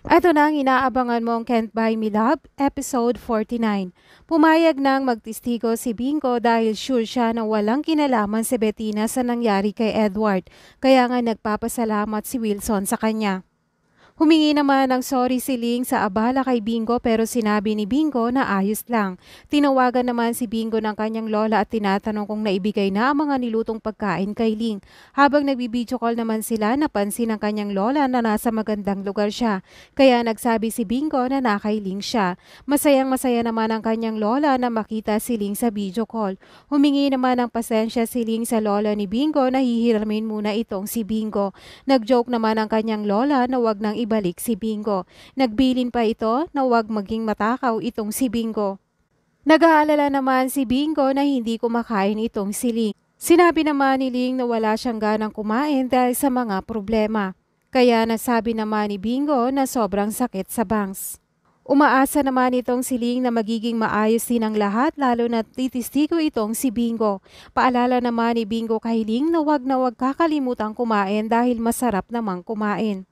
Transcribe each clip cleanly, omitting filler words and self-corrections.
Ito na ang inaabangan mong Can't Buy Me Love, Episode 49. Pumayag ng magtistigo si Bingo dahil sure siya na walang kinalaman si Bettina sa nangyari kay Edward, kaya nga nagpapasalamat si Wilson sa kanya. Humingi naman ng sorry si Ling sa abala kay Bingo pero sinabi ni Bingo na ayos lang. Tinawagan naman si Bingo ng kanyang lola at tinatanong kung naibigay na ang mga nilutong pagkain kay Ling. Habang nagbibideo call naman sila, napansin ng kanyang lola na nasa magandang lugar siya. Kaya nagsabi si Bingo na nakay Ling siya. Masayang masaya naman ang kanyang lola na makita si Ling sa video call. Humingi naman ng pasensya si Ling sa lola ni Bingo na hihiramin muna itong si Bingo. Nag-joke naman ang kanyang lola na wag nang ibalik si Bingo. Nagbilin pa ito na wag maging matakaw itong si Bingo. Nag-aalala naman si Bingo na hindi kumakain itong si Ling. Sinabi naman ni Ling na wala siyang ganang kumain dahil sa mga problema. Kaya nasabi naman ni Bingo na sobrang sakit sa bangs. Umaasa naman itong si Ling na magiging maayos din ang lahat lalo na titistigo itong si Bingo. Paalala naman ni Bingo kay Ling na wag kakalimutang kumain dahil masarap namang kumain.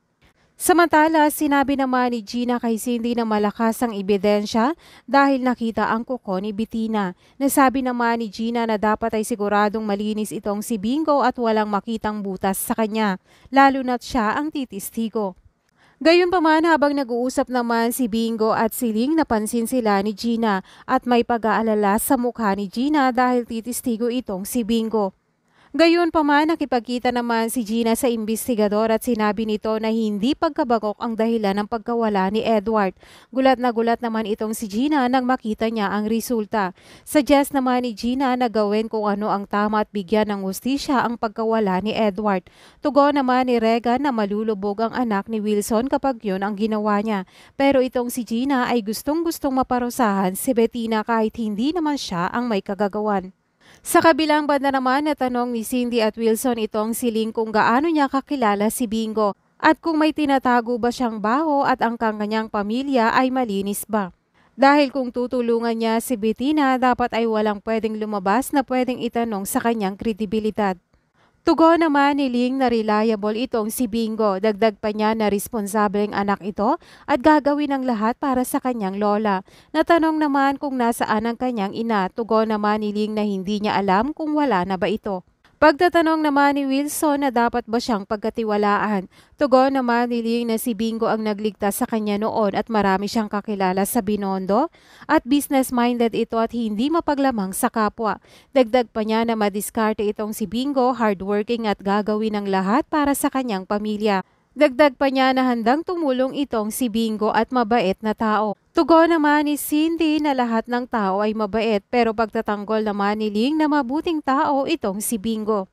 Samantala, sinabi naman ni Gina kay Cindy na malakas ang ebidensya dahil nakita ang kuko ni Bettina. Nasabi naman ni Gina na dapat ay siguradong malinis itong si Bingo at walang makitang butas sa kanya, lalo na't siya ang titistigo. Gayunpaman habang nag-uusap naman si Bingo at si Ling, napansin sila ni Gina at may pag-aalala sa mukha ni Gina dahil titistigo itong si Bingo. Gayunpaman, nakipagkita naman si Gina sa imbestigador at sinabi nito na hindi pagkabagok ang dahilan ng pagkawala ni Edward. Gulat na gulat naman itong si Gina nang makita niya ang resulta. Suggest naman ni Gina na gawin kung ano ang tama at bigyan ng hustisya ang pagkawala ni Edward. Tugon naman ni Regan na malulubog ang anak ni Wilson kapag yun ang ginawa niya. Pero itong si Gina ay gustong-gustong maparusahan si Bettina kahit hindi naman siya ang may kagagawan. Sa kabilang banda naman, natanong ni Cindy at Wilson itong si Ling kung gaano niya kakilala si Bingo at kung may tinatago ba siyang baho at ang kanyang pamilya ay malinis ba. Dahil kung tutulungan niya si Bettina, dapat ay walang pwedeng lumabas na pwedeng itanong sa kanyang kredibilidad. Tugon naman ni Ling na reliable itong si Bingo. Dagdag pa niya na responsableng anak ito at gagawin ang lahat para sa kanyang lola. Natanong naman kung nasaan ang kanyang ina. Tugon naman ni Ling na hindi niya alam kung wala na ba ito. Pagtatanong naman ni Wilson na dapat ba siyang pagkatiwalaan. Tugon naman ni Ling na si Bingo ang nagligtas sa kanya noon at marami siyang kakilala sa Binondo at business-minded ito at hindi mapaglamang sa kapwa. Dagdag pa niya na madiskarte itong si Bingo, hardworking at gagawin ang lahat para sa kanyang pamilya. Dagdag pa niya na handang tumulong itong si Bingo at mabait na tao. Tugon naman ni Cindy na lahat ng tao ay mabait pero pagtatanggol naman ni Ling na mabuting tao itong si Bingo.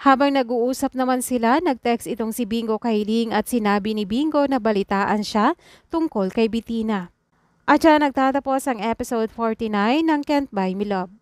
Habang nag-uusap naman sila, nag-text itong si Bingo kay Ling at sinabi ni Bingo na balitaan siya tungkol kay Bettina. At siya nagtatapos ang episode 49 ng Can't Buy Me Love.